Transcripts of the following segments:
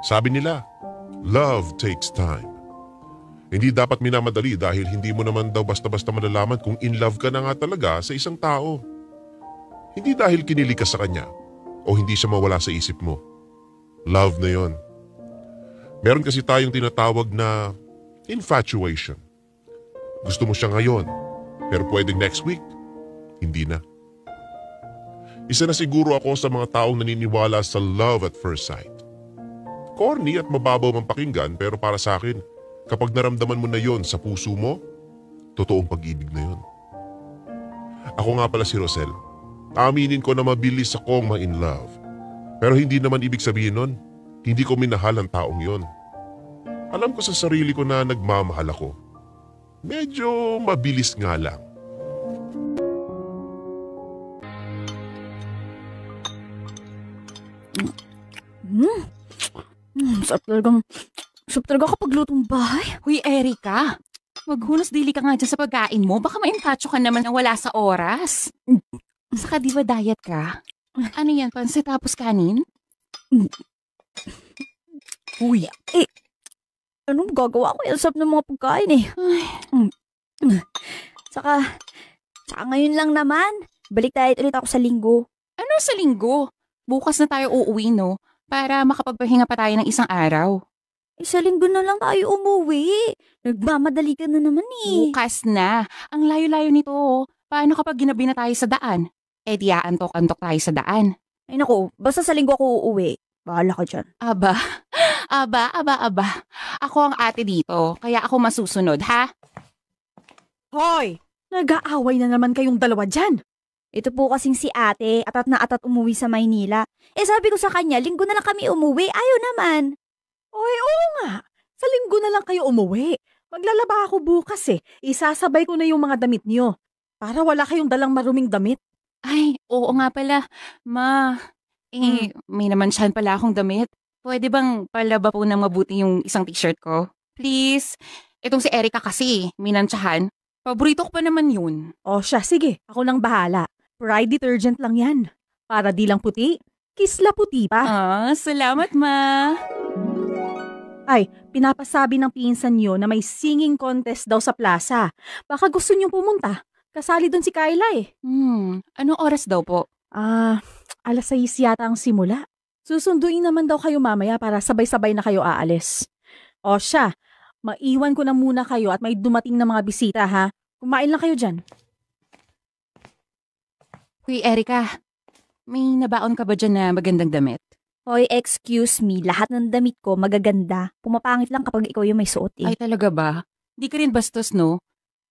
Sabi nila, love takes time. Hindi dapat minamadali dahil hindi mo naman daw basta-basta malalaman kung in love ka na nga talaga sa isang tao. Hindi dahil kinilig ka sa kanya o hindi siya mawala sa isip mo. Love na yon. Meron kasi tayong tinatawag na infatuation. Gusto mo siya ngayon, pero pwedeng next week, hindi na. Isa na siguro ako sa mga taong naniniwala sa love at first sight. Corny at mababaw man pakinggan pero para sa akin, kapag naramdaman mo na yon sa puso mo, totoong pag-ibig na yon. Ako nga pala si Rosel. Aminin ko na mabilis akong ma-in love. Pero hindi naman ibig sabihin nun, hindi ko minahal ang taong yon. Alam ko sa sarili ko na nagmamahal ako. Medyo mabilis nga lang. Sarap talaga kapag lutong bahay. Huy, Erika, maghunos dili ka nga dyan sa pagkain mo. Baka maimpacho ka naman na wala sa oras. Saka di ba diet ka? Ano yan, pansit tapos kanin? Uy, anong gagawa ko? Ang sarap ng mga pagkain eh. Saka ngayon lang naman, balik tayo ulit ako sa linggo. Ano sa linggo? Bukas na tayo uuwi, no? Para makapagpahinga pa tayo ng isang araw. Sa linggo na lang tayo umuwi. Nagmamadali ka na naman eh. Bukas na. Ang layo-layo nito. Paano kapag ginabi na tayo sa daan? Eh di aantok-antok tayo sa daan. Ay naku, basta sa linggo ako uuwi. Bahala ka dyan. Aba. Ako ang ate dito, kaya ako masusunod, ha? Hoy! Nag-aaway na naman kayong dalawa dyan. Ito po kasing si ate, atat na atat umuwi sa Maynila. Sabi ko sa kanya, linggo na lang kami umuwi. Ayaw naman. Oy, oo nga. Sa linggo na lang kayo umuwi. Maglalaba ako bukas eh. Isasabay ko na yung mga damit niyo. Para wala kayong dalang maruming damit. Ay, oo nga pala. Ma, may naman siyan pala akong damit. Pwede bang palaba po ng mabuti yung isang t-shirt ko? Please. Itong si Erika kasi, minansyahan. Paborito ko pa naman yun. O siya, sige. Ako nang bahala. Pride detergent lang yan. Para di lang puti, kisla puti pa. Salamat, Ma. Ay, pinapasabi ng pinsan niyo na may singing contest daw sa plaza. Baka gusto niyong pumunta. Kasali doon si Kyla eh. Anong oras daw po? 6:00 yata ang simula. Susunduin naman daw kayo mamaya para sabay-sabay na kayo aalis. O siya, maiwan ko na muna kayo at may dumating na mga bisita ha. Kumain lang kayo dyan. Huy, Erika, may nabaon ka ba dyan na magandang damit? Hoy, excuse me, lahat ng damit ko magaganda. Pumapangit lang kapag ikaw yung may suot eh. Ay talaga ba? Di ka rin bastos, no?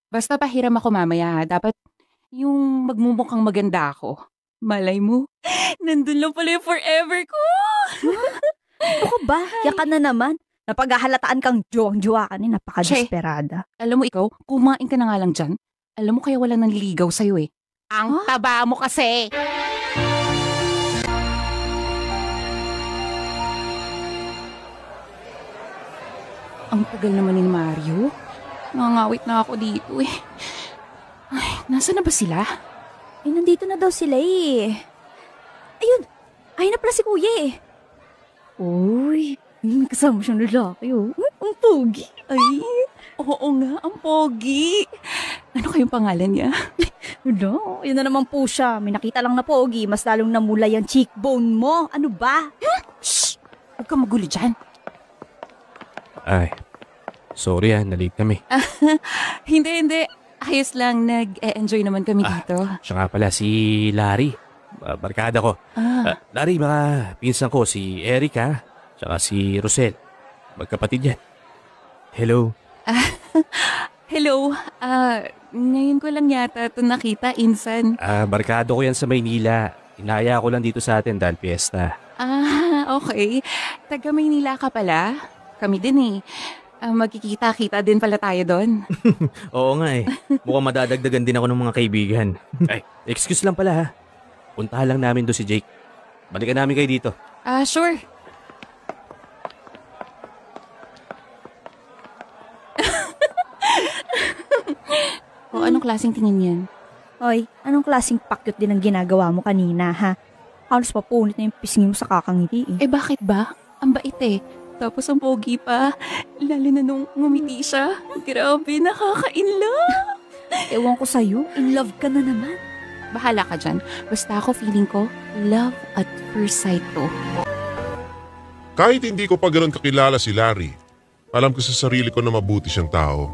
Basta pahiram ako mamaya, ha? Dapat yung magmumukhang maganda ako. Malay mo, nandun lang pala yung forever ko. Ano ka ba? Yaka na naman. Napaghahalataan kang juwang-juwa ka ni, napaka-desperada. Alam mo ikaw, kumain ka na nga lang dyan. Alam mo kaya wala nanliligaw sa'yo eh. Ang taba mo kasi! Ang tagal naman ni Mario. Nangangawit na ako dito eh. Ay, nasa na ba sila? Nandito na daw sila eh. Ayun! Ay na pala si kuya eh. Uy, may kasama siyang lalaki oh. Ang pogi. Ay, oo nga, ang pogi. Ano kayong pangalan niya? No, yun na naman po siya. May nakita lang na pogi, mas lalong namulay ang cheekbone mo. Ano ba? Shh! Huwag kang magulo dyan. Ay, sorry nalate kami. Hindi. Ayos lang, nag-enjoy naman kami dito. Siya nga pala si Larry. Barkada ko. Larry, baka pinsan ko si Erika, tsaka si Rosel. Magkapatid yan. Hello. Hello. Ngayon ko lang yata ito nakita, insan. Barkado ko yan sa Maynila. Inaya ko lang dito sa atin dahil piyesta. Okay. Taga Maynila ka pala? Kami din eh. Magkikita-kita din pala tayo doon. Oo nga eh. Mukhang madadagdagan din ako ng mga kaibigan. Ay, excuse lang pala ha. Puntahan lang namin doon si Jake. Balikan namin kayo dito. Sure. Anong klaseng tingin yan? Hoy, anong klaseng pakyut din ang ginagawa mo kanina ha? Halos papunit na yung pisngi mo sa kakangiti eh. Bakit ba? Ang bait eh. Tapos ang pogi pa. Lalo na nung ngumiti siya. Grabe, nakaka-inlove. Ewan ko sa'yo, in love ka na naman. Bahala ka dyan. Basta ako feeling ko, love at first sight to. Kahit hindi ko pa ganoon kakilala si Larry, alam ko sa sarili ko na mabuti siyang tao.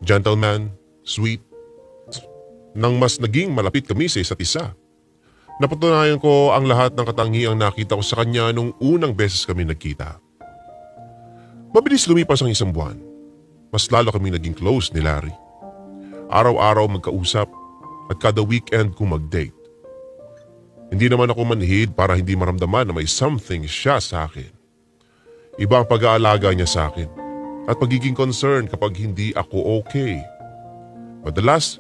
Gentleman, sweet. Nang mas naging malapit kami sa isa't isa, napatunayan ko ang lahat ng katangiang nakita ko sa kanya nung unang beses kami nagkita. Mabilis lumipas ang isang buwan. Mas lalo kami naging close ni Larry. Araw-araw magkausap at kada weekend kung mag-date. Hindi naman ako manhid para hindi maramdaman na may something siya sa akin. Iba ang pag-aalaga niya sa akin at pagiging concern kapag hindi ako okay. Madalas,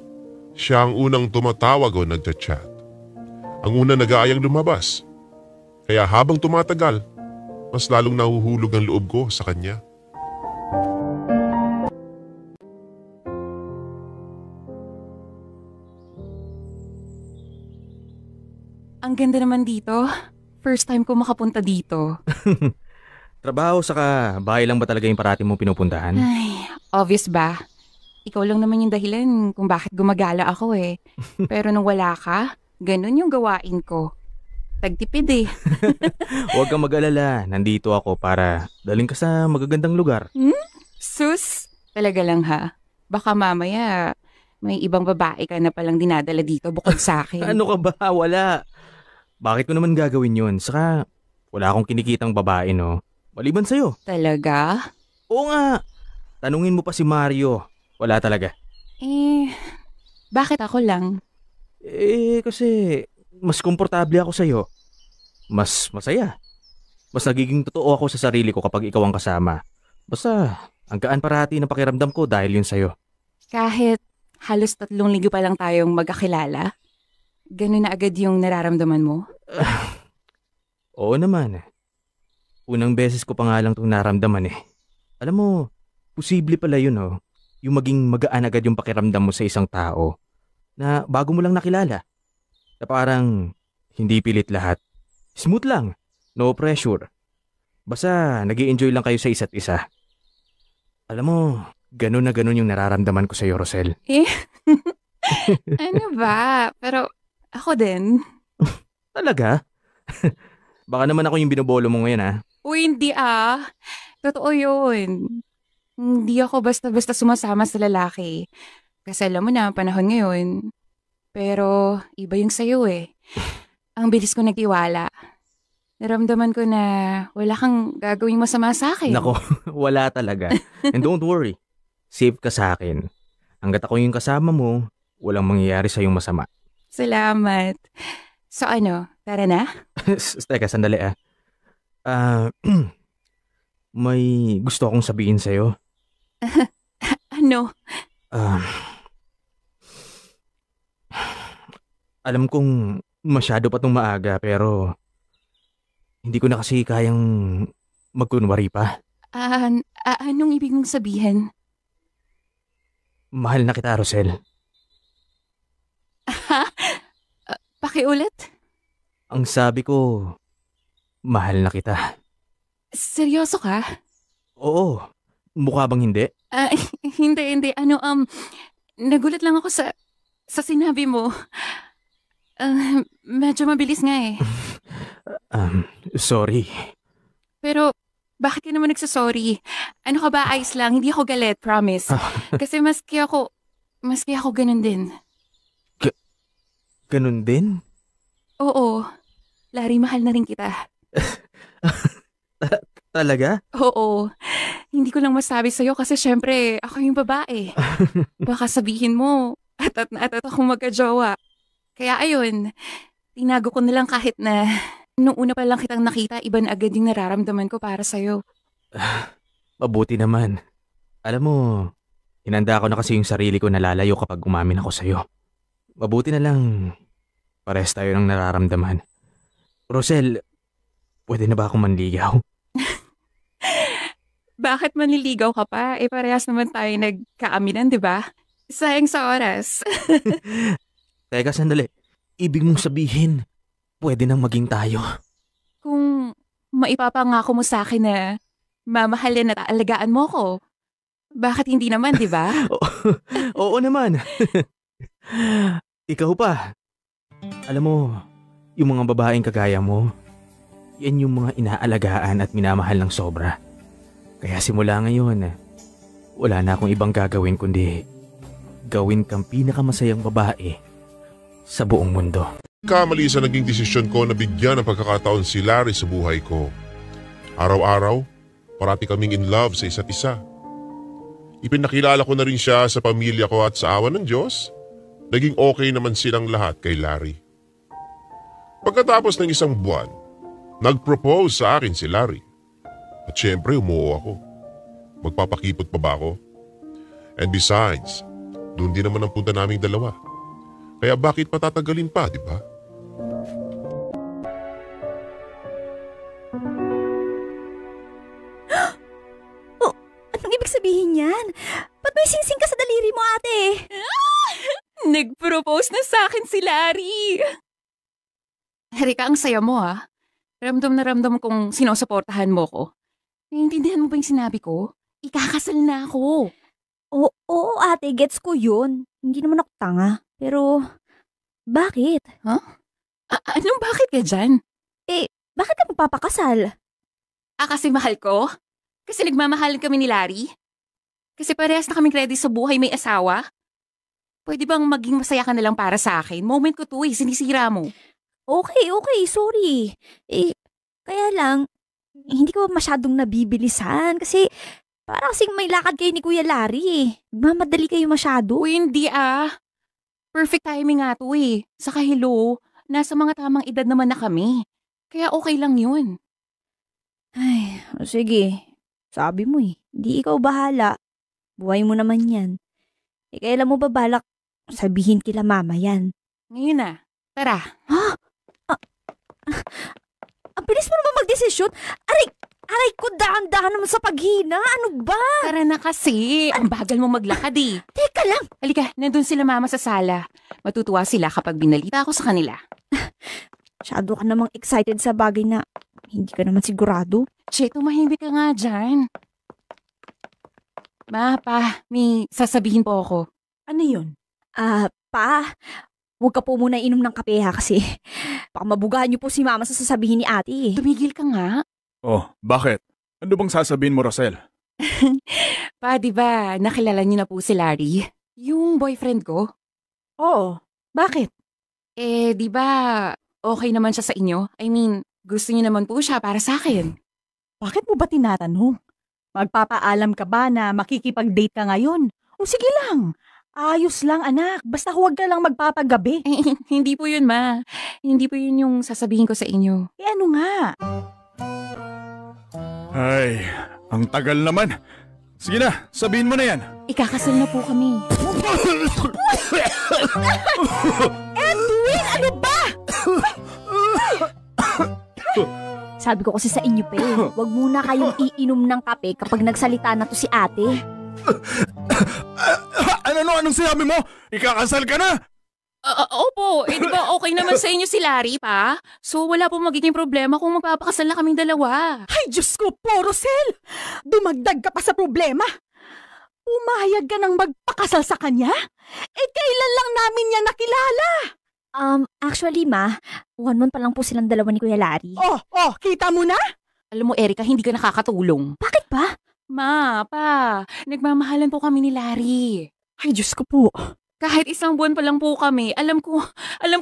siya ang unang tumatawag o nagchat-chat. Ang unang nag-aayang lumabas. Kaya habang tumatagal, mas lalong nahuhulog ang loob ko sa kanya. Ang ganda naman dito. First time ko makapunta dito. Trabaho saka bahay lang ba talaga yung parati mong pinupuntahan? Ay, obvious ba? Ikaw lang naman yung dahilan kung bakit gumagala ako eh. Pero nung wala ka, ganun yung gawain ko. Tagtipid eh. Huwag kang mag-alala, nandito ako para daling ka sa magagandang lugar. Sus, talaga lang ha. Baka mamaya may ibang babae ka na palang dinadala dito bukod sa akin. Ano ka ba? Wala. Bakit ko naman gagawin yun? Saka wala akong kinikitang babae, no? Maliban sa'yo. Talaga? Oo nga. Tanungin mo pa si Mario. Wala talaga. Bakit ako lang? Kasi mas komportable ako sa'yo. Mas masaya. Mas nagiging totoo ako sa sarili ko kapag ikaw ang kasama. Basta, ang gaan parati ng pakiramdam ko dahil yun sa'yo. Kahit halos 3 linggo pa lang tayong magkakilala, ganun na agad yung nararamdaman mo? Oo naman. Unang beses ko pa nga lang itong naramdaman eh. Alam mo, posible pala yun oh. Yung maging magaan agad yung pakiramdam mo sa isang tao na bago mo lang nakilala. Na parang hindi pilit lahat. Smooth lang. No pressure. Basta nag-i-enjoy lang kayo sa isa't isa. Alam mo, ganun na ganun yung nararamdaman ko sa'yo, Rosel. Ano ba? Pero ako din. Talaga? Baka naman ako yung binobolo mo ngayon ah. Uy, hindi ah. Totoo yun. Hindi ako basta-basta sumasama sa lalaki. Kasi alam mo na, panahon ngayon. Pero iba yung sayo eh. Ang bilis ko nagtiwala. Naramdaman ko na wala kang gagawing masama sa akin. Nako, wala talaga. And don't worry. Safe ka sa akin. Hanggat ako yung kasama mo, walang mangyayari sa yung masama. Salamat. So ano, tara na? Teka, sandali ah. May gusto akong sabihin sa'yo. Ano? Alam kong masyado pa itong maaga pero hindi ko na kasi kayang magkunwari pa. Anong ibig mong sabihin? Mahal na kita, Rosel. Pakiulit? Ang sabi ko, mahal na kita. Seryoso ka? Oo. Mukha bang hindi? Hindi. Nagulat lang ako sa sinabi mo. Medyo mabilis nga eh. Sorry. Pero, bakit ka naman nagsasorry? Ano ka ba, ayos lang? Hindi ako galit, promise. Kasi maski ako ganun din. Ganun din? Oo. Larry, mahal na rin kita. Talaga? Oo. Hindi ko lang masabi sa'yo kasi syempre, ako yung babae. Baka sabihin mo, atat akong magkajowa. Kaya ayun, tinago ko na lang kahit na nung una pa lang kitang nakita, iba na agad yung nararamdaman ko para sa'yo. Mabuti naman. Alam mo, hinanda ko na kasi yung sarili ko na lalayo kapag umamin ako sa'yo. Mabuti na lang, parehas tayo ng nararamdaman. Rosel, pwede na ba akong manligaw? Bakit manliligaw ka pa? Parehas naman tayo nagkaaminan, di ba? Sayang sa oras. Teka, sandali. Ibig mong sabihin, pwede nang maging tayo. Kung maipapangako mo sa akin na mamahalin at aalagaan mo ko. Bakit hindi naman, di ba? Oo naman. Ikaw pa. Alam mo, yung mga babaeng kagaya mo, yan yung mga inaalagaan at minamahal ng sobra. Kaya simula ngayon, wala na akong ibang gagawin kundi gawin kang pinakamasayang babae sa buong mundo. Kamali sa naging desisyon ko na bigyan ng pagkakataon si Larry sa buhay ko. Araw-araw, parati kaming in love sa isa't isa. Ipinakilala ko na rin siya sa pamilya ko at sa awa ng Diyos, naging okay naman silang lahat kay Larry. Pagkatapos ng isang buwan, nag-propose sa akin si Larry. At syempre umuo ako. Magpapakipot pa ba ako? And besides, doon din naman ang punta naming dalawa. Kaya bakit patatagalin pa, di ba? Anong ibig sabihin yan? Ba't may singsing ka sa daliri mo, ate? Nag-propose na sa akin si Larry. Erika, ang saya mo ha. Ramdam na ramdam kong sinusuportahan mo ko. Naiintindihan mo ba yung sinabi ko? Ikakasal na ako. Oo, ate, gets ko yun. Hindi naman ako tanga. Pero, bakit? Anong bakit ka dyan? Bakit ka magpapakasal? Kasi mahal ko? Kasi nagmamahalan kami ni Larry? Kasi parehas na kaming ready sa buhay may asawa? Pwede bang maging masaya ka na lang para sa akin? Moment ko to sinisira mo. Okay, sorry. Kaya lang, hindi ko masyadong nabibilisan kasi parang kasing may lakad kayo ni Kuya Larry. Mamadali kayo masyado. Uy, hindi Perfect timing nga to Saka hello, nasa mga tamang edad naman na kami. Kaya okay lang yun. Ay, sige. Sabi mo di ikaw bahala. Buhay mo naman yan. Kailan mo ba balak sabihin kila mama yan? Ngayon na, tara. Ang bilis mo naman magdesisyon. Aray ko, dahan-dahan naman sa paghina. Ano ba? Tara na kasi. Ang bagal mo maglakad Teka lang. Halika, nandun sila mama sa sala. Matutuwa sila kapag binalita ako sa kanila. Masyado ka namang excited sa bagay na hindi ka naman sigurado. Che, tumahimik ka nga dyan. Pa, may sasabihin po ako. Ano yun? Pa, huwag ka po muna inom ng kape ha kasi baka mabugahan niyo po si mama sa sasabihin ni ate. Tumigil ka nga. Oh, bakit? Ano bang sasabihin mo, Rosel? Pa, di ba, nakilala niyo na po si Larry? Yung boyfriend ko? Oo, bakit? Di ba, okay naman siya sa inyo? I mean, gusto niyo naman po siya para sa akin. Bakit mo ba tinatanong? Magpapaalam ka ba na makikipag-date ka ngayon? O sige lang, ayos lang anak, basta huwag ka lang magpapagabi. Hindi po yun, ma. Hindi po yun yung sasabihin ko sa inyo. Ano nga? Ay, ang tagal naman. Sige na, sabihin mo na yan. Ikakasal na po kami. Edwin, ano ba? Sabi ko kasi sa inyo huwag muna kayong iinom ng kape kapag nagsalita na to si ate. Anong sinabi mo? Ikakasal ka na? Opo, di ba okay naman sa inyo si Larry, pa? So wala po magiging problema kung magpapakasal na kaming dalawa. Ay, Diyos ko po, Rosel! Dumagdag ka pa sa problema. Umayag ka nang magpakasal sa kanya? Kailan lang namin niya nakilala? Actually, ma, 1 month pa lang po silang dalawa ni Kuya Larry. Oh, kita mo na? Alam mo, Erika, hindi ka nakakatulong. Bakit ba? Ma, pa, nagmamahalan po kami ni Larry. Ay, Diyos ko po. Kahit 1 buwan pa lang po kami, alam ko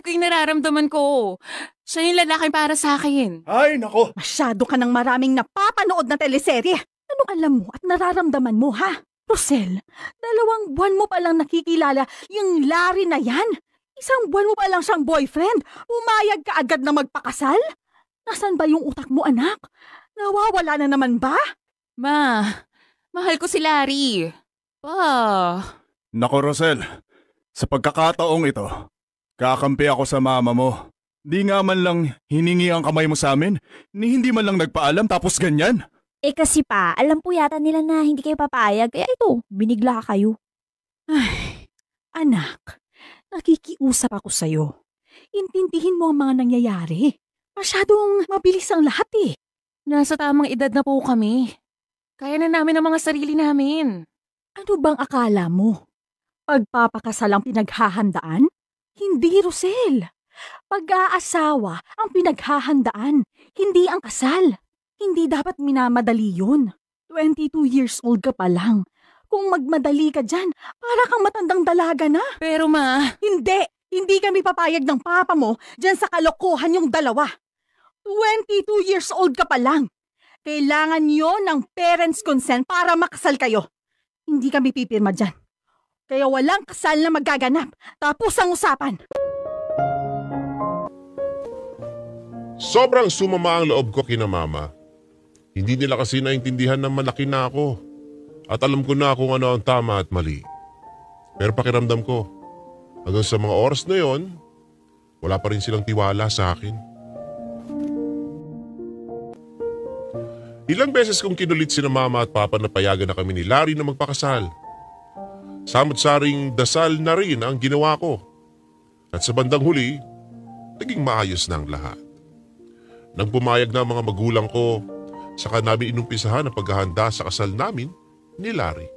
yung nararamdaman ko. Siya yung lalaki para sa akin. Ay, nako. Masyado ka ng maraming napapanood na teleserye. Anong alam mo at nararamdaman mo, ha? Rosel, 2 buwan mo pa lang nakikilala yung Larry na yan. 1 buwan mo pa lang siyang boyfriend. Umayag ka agad na magpakasal? Nasaan ba yung utak mo, anak? Nawawala na naman ba? Ma, mahal ko si Larry. Pa. Nako, Rosel. Sa pagkakataong ito, kakampi ako sa mama mo. Di nga man lang hiningi ang kamay mo sa amin, ni hindi man lang nagpaalam tapos ganyan. Kasi pa, alam po yata nila na hindi kayo papayag, kaya ito, binigla kayo. Ay, anak, nakikiusap ako sa'yo. Intindihin mo ang mga nangyayari. Masyadong mabilis ang lahat Nasa tamang edad na po kami. Kaya na namin ang mga sarili namin. Ano bang akala mo? Pagpapakasal ang pinaghahandaan? Hindi, Rosel. Pag-aasawa ang pinaghahandaan, hindi ang kasal. Hindi dapat minamadali yun. 22 years old ka pa lang. Kung magmadali ka dyan, para kang matandang dalaga na. Pero ma, Hindi! Hindi kami papayag ng papa mo dyan sa kalokohan yung dalawa. 22 years old ka pa lang. Kailangan yon ng parents' consent para makasal kayo. Hindi kami pipirma dyan. Kaya walang kasal na magaganap. Tapos ang usapan. Sobrang sumama ang loob ko kina mama. Hindi nila kasi naintindihan na malaki na ako. At alam ko na kung ano ang tama at mali. Pero pakiramdam ko, hanggang sa mga oras na yon, wala pa rin silang tiwala sa akin. Ilang beses kong kinulit sina mama at papa na payagan na kami ni Larry na magpakasal. Samot-saring dasal na rin ang ginawa ko. At sa bandang huli, naging maayos na ang lahat. Nang pumayag na ang mga magulang ko, saka namin inumpisahan ang paghahanda sa kasal namin ni Larry.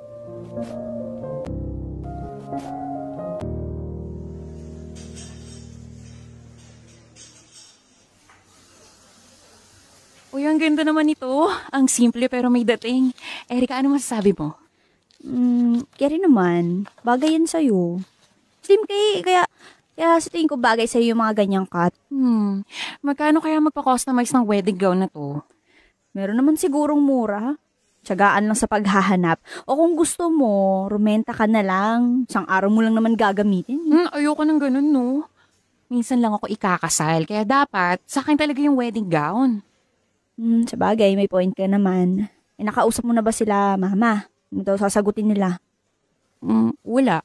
uy, ang ganda naman ito. Ang simple pero may dating. Erika, ano masasabi mo? Kaya rin naman, bagay yan sa'yo. Simple, kaya sa tingin ko bagay sa'yo yung mga ganyang cut. Magkano kaya magpa-customize ng wedding gown na to? Meron naman sigurong mura. Tiyagaan lang sa paghahanap. O kung gusto mo, rumenta ka na lang. Isang araw mo lang naman gagamitin. Ayoko ng ganun, no? Minsan lang ako ikakasal, kaya dapat sa akin talaga yung wedding gown. Sa bagay, may point ka naman. Nakausap mo na ba sila, mama? Ano daw sasagutin nila? Wala.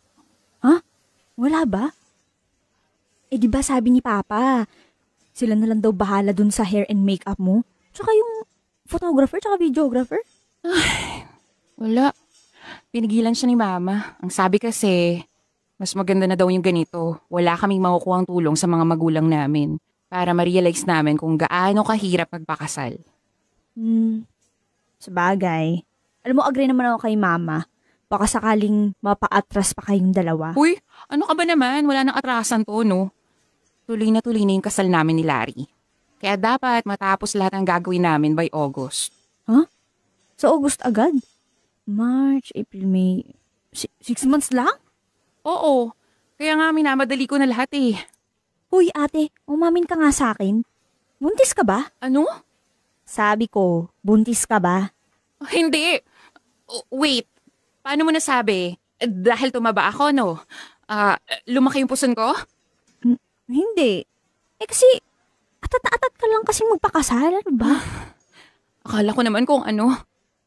Wala ba? Di ba sabi ni Papa, sila na lang daw bahala dun sa hair and makeup mo? Tsaka yung photographer, tsaka videographer? Wala. Pinigilan siya ni Mama. Ang sabi kasi, mas maganda na daw yung ganito. Wala kaming makukuhang tulong sa mga magulang namin para ma-realize namin kung gaano kahirap magpakasal. Sa bagay. Alam mo, agree naman ako kay Mama. Baka sakaling mapa-atras pa kayong dalawa. Uy, ano ka ba naman? Wala nang atrasan to, no? Tuloy na yung kasal namin ni Larry. Kaya dapat matapos lahat ng gagawin namin by August. Sa August agad? March, April, May. 6 months lang? Oo. Kaya nga minamadali ko na lahat eh. Uy, ate, umamin ka nga sa akin. Buntis ka ba? Ano? Sabi ko, buntis ka ba? Hindi. Wait. Paano mo nasabi? Dahil tumaba ako, no? Lumaki yung puson ko? Hindi. Kasi, atat-atat ka lang kasi magpakasal, ano ba? Akala ko naman kung ano.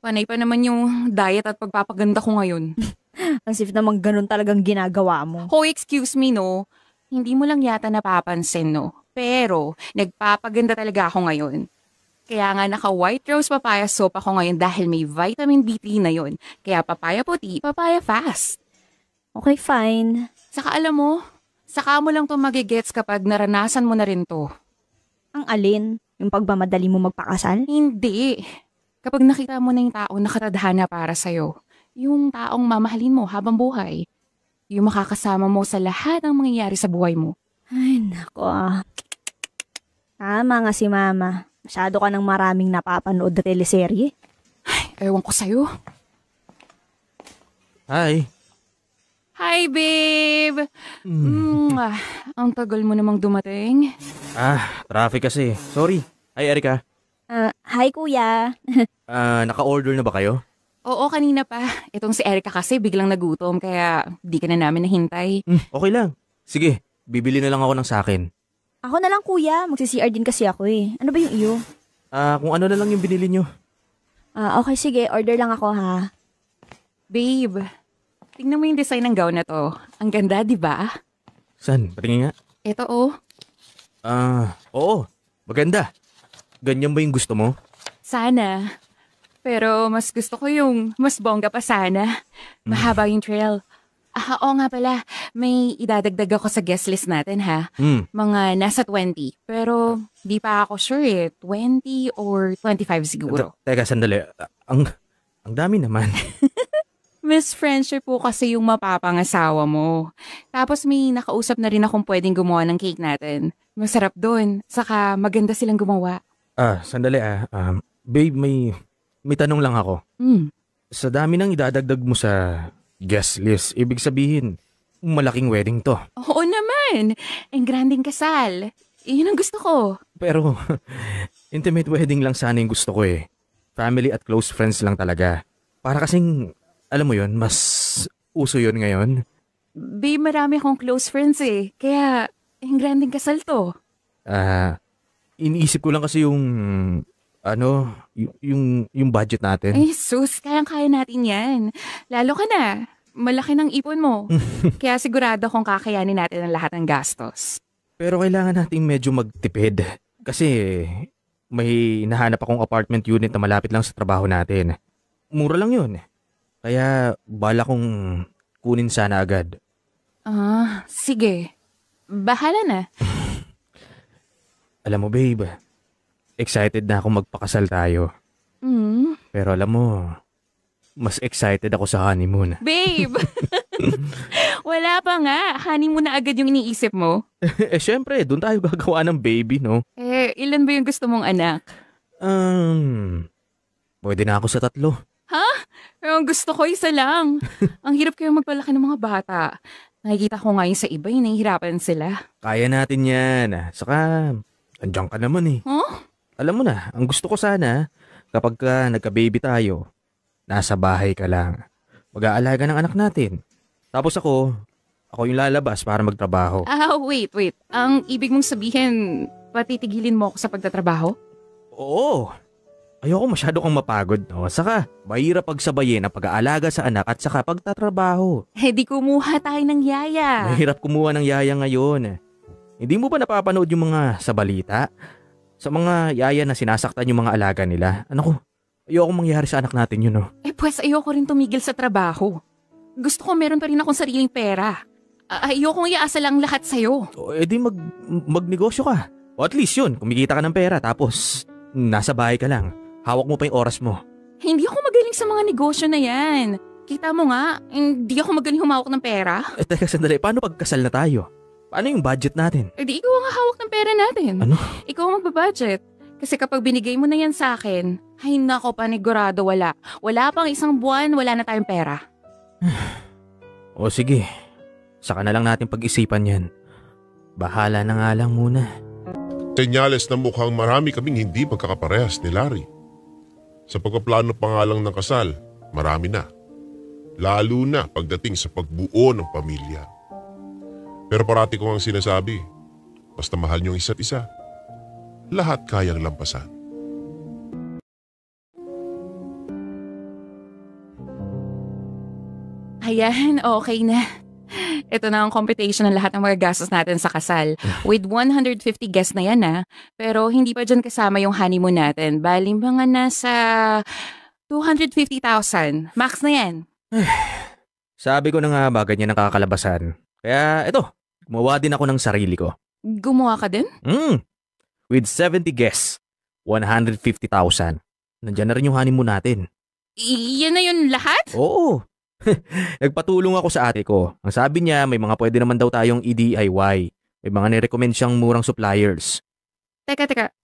Panay pa naman yung diet at pagpapaganda ko ngayon. As if naman ganun talagang ginagawa mo. Hoy, excuse me, no? Hindi mo lang yata napapansin, no? Pero, nagpapaganda talaga ako ngayon. Kaya nga naka-white rose papaya soap ako ngayon dahil may vitamin B3 na yon. Kaya papaya puti, papaya fast. Okay, fine. Saka alam mo, saka mo lang to magigets kapag naranasan mo na rin to. Ang alin? Yung pagmamadali mo magpakasal? Hindi. Kapag nakita mo na yung taong nakatadhana para sa'yo, yung taong mamahalin mo habang buhay, yung makakasama mo sa lahat ng mangyayari sa buhay mo. Ay, nako ah. Tama nga si Mama. Masyado ka ng maraming napapanood na teleserye. Ewan ko sa'yo. Hi. Hi, babe! Ang tagal mo namang dumating. Traffic kasi. Sorry. Hi, Erika. Hi, Kuya. Naka-order na ba kayo? Oo, kanina pa. Itong si Erika kasi biglang nagutom kaya di ka na namin nahintay. Okay lang. Sige, bibili na lang ako ng sakin. Ako na lang, Kuya. Magsi-CR din kasi ako eh. Ano ba yung iyo? Kung ano na lang yung binili nyo. Okay, sige. Order lang ako, ha? Babe, tingnan mo yung design ng gown na to. Ang ganda, di ba? San? Patingin nga. Ito, oh. Oo. Maganda. Ganyan ba yung gusto mo? Sana. Pero mas gusto ko yung mas bongga pa sana. Mahaba yung trail. Oo nga pala. May idadagdag ako sa guest list natin ha. Mga nasa 20. Pero di pa ako sure eh. 20 or 25 siguro. Teka, sandali. Ang dami naman. Miss Friendship po kasi yung mapapangasawa mo. Tapos may nakausap na rin akong pwedeng gumawa ng cake natin. Masarap doon. Saka maganda silang gumawa. Sandali babe, may tanong lang ako. Sa dami ng idadagdag mo sa guest list, ibig sabihin, malaking wedding to. Oo naman. Ang granding kasal. Yun ang gusto ko. Pero, intimate wedding lang sana yung gusto ko eh. Family at close friends lang talaga. Para kasing, alam mo yun, mas uso yun ngayon. Babe, marami akong close friends eh. Kaya, ang granding kasal to. Iniisip ko lang kasi yung budget natin. Ay, sus, kayang-kaya natin yan. Lalo ka na. Malaki ng ipon mo. Kaya sigurado kung kakayanin natin ang lahat ng gastos. Pero kailangan natin medyo magtipid. Kasi may nahanap akong apartment unit na malapit lang sa trabaho natin. Mura lang yun. Kaya bala kong kunin sana agad. Sige. Bahala na. Alam mo babe, excited na ako magpakasal tayo. Pero alam mo, mas excited ako sa honeymoon. Babe! Wala pa nga. Honeymoon na agad yung iniisip mo. Syempre, doon tayo gagawa ng baby, no? Ilan ba yung gusto mong anak? Pwede na ako sa 3. Ang gusto ko isa lang. Ang hirap kayong magpalaki ng mga bata. Nakikita ko ngayon sa iba, nahihirapan sila. Kaya natin yan. Saka, andiyan ka naman eh. Alam mo na, ang gusto ko sana, kapag nagka-baby tayo, nasa bahay ka lang. Mag-aalaga ng anak natin. Tapos ako yung lalabas para magtrabaho. Wait. Ang ibig mong sabihin, patitigilin mo ako sa pagtatrabaho? Oo. Ayoko masyado kang mapagod, no? Saka, mahirap pagsabayin ang pag-aalaga sa anak at saka pagtatrabaho. Di kumuha tayo ng yaya. Mahirap kumuha ng yaya ngayon. Hindi mo ba napapanood yung mga sa balita? Sa mga yaya na sinasaktan yung mga alaga nila? Ano ko? Ayoko mangyari sa anak natin yun, no? Pues ayoko rin tumigil sa trabaho. Gusto ko meron pa rin akong sariling pera. Ayokong iasa lang lahat sa'yo. Di magnegosyo ka. O at least yun, kumikita ka ng pera tapos nasa bahay ka lang. Hawak mo pa yung oras mo. Hindi ako magaling sa mga negosyo na yan. Kita mo nga, hindi ako magaling humawak ng pera. Teka sandali, paano pagkasal na tayo? Paano yung budget natin? Di ikaw ang hawak ng pera natin. Ano? Ikaw ang magbabudget. Kasi kapag binigay mo na yan sa akin, ay nako, panigurado wala. Wala pang 1 buwan, wala na tayong pera. O sige, saka na lang natin pag-isipan yan. Bahala na nga lang muna. Senyales na mukhang marami kaming hindi pagkakaparehas ni Larry. Sa pagpaplano pa nga lang ng kasal, marami na. Lalo na pagdating sa pagbuo ng pamilya. Pero parati ko ang sinasabi, basta mahal niyong isa't isa, lahat kayang lampasan. Ayan, okay na. Ito na ang computation ng lahat ng mga gastos natin sa kasal. With 150 guests na yan Pero hindi pa dyan kasama yung honeymoon natin. Bali mga nasa 250,000. Max na yan. Sabi ko na nga ba ganyan ang kakalabasan. Kaya eto, gumawa din ako ng sarili ko. Gumawa ka din? With 70 guests, 150,000. Nandiyan na rin yung honeymoon natin. Yan na yun lahat? Oo. Nagpatulong ako sa ate ko. Ang sabi niya, may mga pwede naman daw tayong i-DIY. May mga nirecommend siyang murang suppliers. Teka.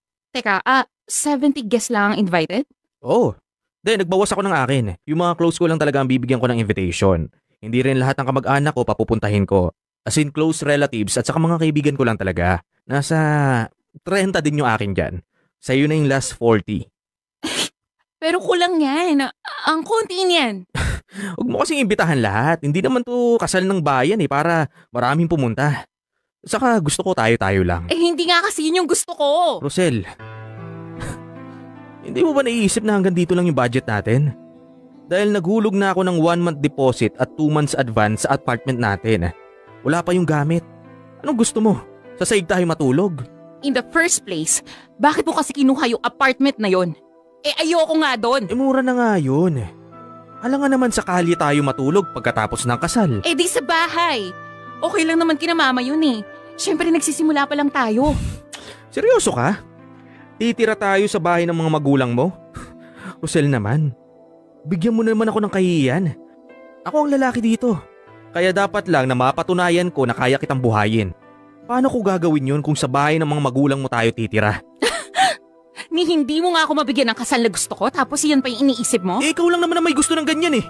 70 guests lang ang invited? Oo. Nagbawas ako ng akin. Yung mga close ko lang talaga ang bibigyan ko ng invitation. Hindi rin lahat ng kamag-anak ko papupuntahin ko. As in close relatives at saka mga kaibigan ko lang talaga. Nasa 30 din yung akin dyan. Sa'yo na yung last 40. Pero kulang yan. Ang konti niyan. Huwag mo kasing imbitahan lahat. Hindi naman to kasal ng bayan para maraming pumunta. Saka gusto ko tayo-tayo lang. Hindi nga kasi yun yung gusto ko. Rosel, hindi mo ba naiisip na hanggang dito lang yung budget natin? Dahil naghulog na ako ng 1-month deposit at 2 months advance sa apartment natin. Wala pa yung gamit. Anong gusto mo? Sa sahig tayo matulog? In the first place, bakit mo kasi kinuha yung apartment na yon? Ayoko nga doon. Mura na nga yun. Alangan naman sakali tayo matulog pagkatapos ng kasal. Eh di sa bahay. Okay lang naman kina mama yun eh. Siyempre nagsisimula pa lang tayo. Seryoso ka? Titira tayo sa bahay ng mga magulang mo? Rosel naman, bigyan mo naman ako ng kahihiyan. Ako ang lalaki dito. Kaya dapat lang na mapatunayan ko na kaya kitang buhayin. Paano ko gagawin yun kung sa bahay ng mga magulang mo tayo titira? Ni hindi mo nga ako mabigyan ng kasal na gusto ko tapos yan pa yung iniisip mo? Eh, ikaw lang naman na may gusto ng ganyan eh.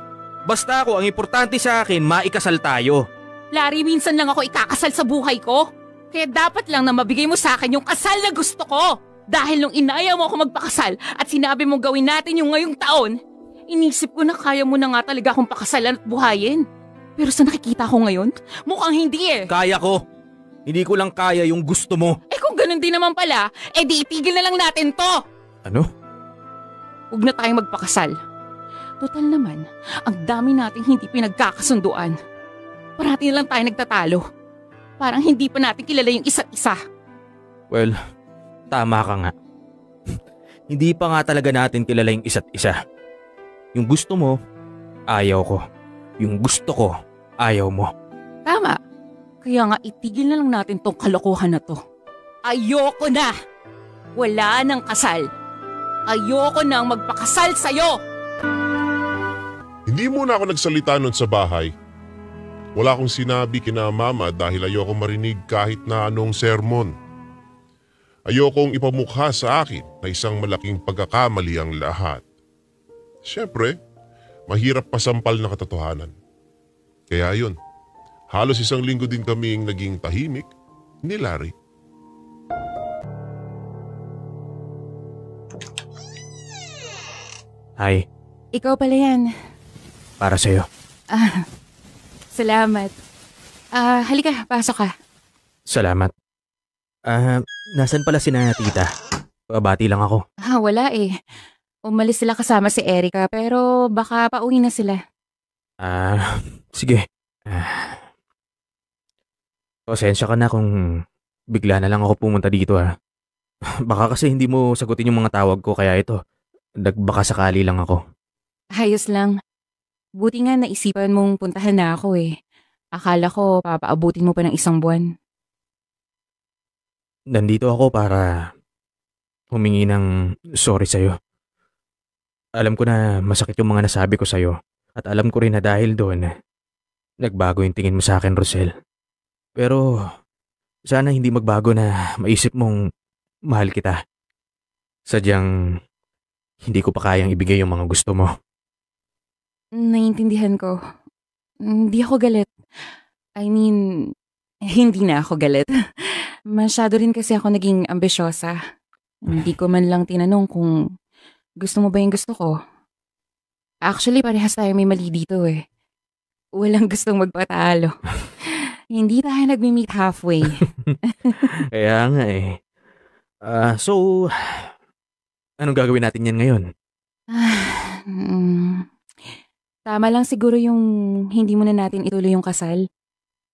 Basta ako, ang importante sa akin, maikasal tayo. Larry, minsan lang ako ikakasal sa buhay ko. Kaya dapat lang na mabigay mo sa akin yung kasal na gusto ko. Dahil nung inaya mo ako magpakasal at sinabi mong gawin natin yung ngayong taon, inisip ko na kaya mo na nga talaga akong pakasalan at buhayin. Pero sa nakikita ko ngayon, mukhang hindi eh. Kaya ko. Hindi ko lang kaya yung gusto mo. Eh kung ganun din naman pala, eh di itigil na lang natin to. Ano? Huwag na tayong magpakasal. Total naman, ang dami nating hindi pinagkakasunduan. Parati na lang tayo nagtatalo. Parang hindi pa natin kilala yung isa't isa. Well, tama ka nga. Hindi pa nga talaga natin kilala yung isa't isa. Yung gusto mo, ayaw ko. Yung gusto ko, ayaw mo. Tama. Kaya nga itigil na lang natin tong kalokohan na to. Ayoko na! Wala nang kasal. Ayoko nang magpakasal sa'yo! Hindi muna ako nagsalita nun sa bahay. Wala akong sinabi kina mama dahil ayoko marinig kahit na anong sermon. Ayokong ipamukha sa akin na isang malaking pagkakamali ang lahat. Siyempre, mahirap pasampal na katotohanan. Kaya yun, halos 1 linggo din kaming naging tahimik ni Larry. Hi, Ikaw pala yan. para sa'yo. Salamat. Halika, pasok ka. Salamat. Nasan pala sina tita? Babati lang ako. Wala eh. Umalis sila kasama si Erica pero baka pauwi na sila. Sige. Pasensya ka na kung bigla na lang ako pumunta dito ha. Baka kasi hindi mo sagutin yung mga tawag ko kaya ito. Nagbaka sakali lang ako. Ayos lang. Buti nga naisipan mong puntahan na ako eh. Akala ko papaabutin mo pa ng 1 buwan. Nandito ako para humingi ng sorry sa'yo. Alam ko na masakit yung mga nasabi ko sa'yo. At alam ko rin na dahil doon, nagbago yung tingin mo sa akin, Rosel. Pero sana hindi magbago na maisip mong mahal kita. Sadyang hindi ko pa kayang ibigay yung mga gusto mo. Naiintindihan ko. Hindi ako galit. I mean, hindi na ako galit. Masyado rin kasi ako naging ambisyosa. Hindi ko man lang tinanong kung gusto mo ba yung gusto ko. Actually, parehas tayo may mali dito eh. Walang gustong magpatalo. Hindi tayo nagmi-meet halfway. Kaya nga eh. So, anong gagawin natin yan ngayon? Tama lang siguro yung hindi muna natin ituloy yung kasal.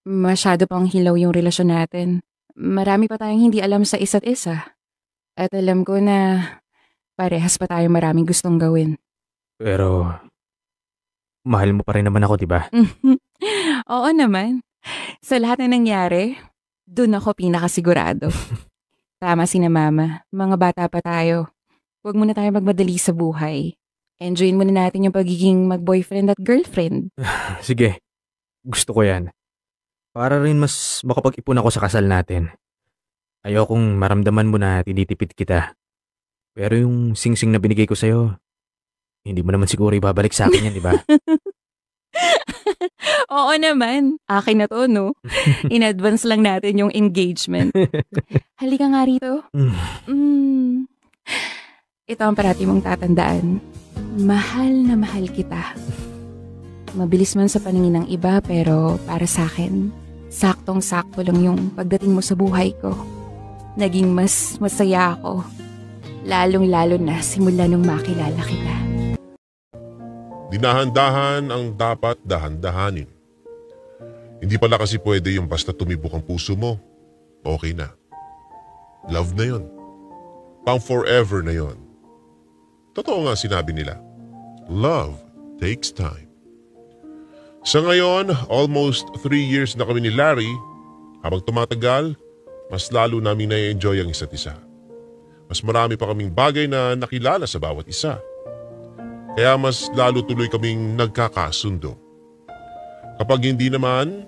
Masyado pang hilaw yung relasyon natin. Marami pa tayong hindi alam sa isa't isa. At alam ko na parehas pa tayo maraming gustong gawin. Pero, mahal mo pa rin naman ako, di ba? Oo naman. Sa lahat na nangyari, dun ako pinakasigurado. Tama si na mama. Mga bata pa tayo. Huwag muna tayo magmadali sa buhay. Enjoyin muna natin yung pagiging mag-boyfriend at girlfriend. Sige, gusto ko yan. Para rin mas makapag-ipon ako sa kasal natin. Ayokong maramdaman mo na tinitipid kita. Pero yung sing-sing na binigay ko sa'yo, hindi mo naman siguro ibabalik sa akin yan, di ba? Oo naman. Akin na to, no? In advance lang natin yung engagement. Halika nga rito. Ito ang parati mong tatandaan. Mahal na mahal kita. Mabilis man sa paningin ng iba pero para sa akin, saktong-sakto lang yung pagdating mo sa buhay ko. Naging mas masaya ako. Lalong-lalo na simula nung makilala kita. Dinahan-dahan ang dapat dahan-dahanin. Hindi pala kasi pwede yung basta tumibok ang puso mo. Okay na. Love na yon. Pang forever na yon. Totoo nga sinabi nila. Love takes time. Sa ngayon, almost 3 years na kami ni Larry. Habang tumatagal, mas lalo namin na-enjoy ang isa't isa. Mas marami pa kaming bagay na nakilala sa bawat isa. Kaya mas lalo tuloy kaming nagkakasundo. Kapag hindi naman,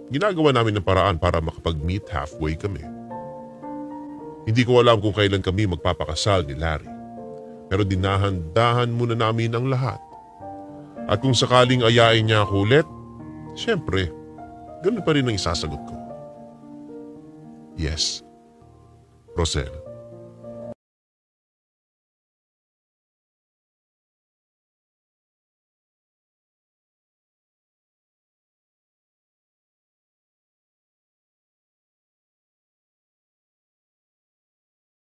ginagawa namin ng paraan para makapag-meet halfway kami. Hindi ko alam kung kailan kami magpapakasal ni Larry. Pero dinahan-dahan muna namin ang lahat. At kung sakaling ayain niya ako ulit, siyempre, ganun pa rin ang isasagot ko. Yes, Rosel.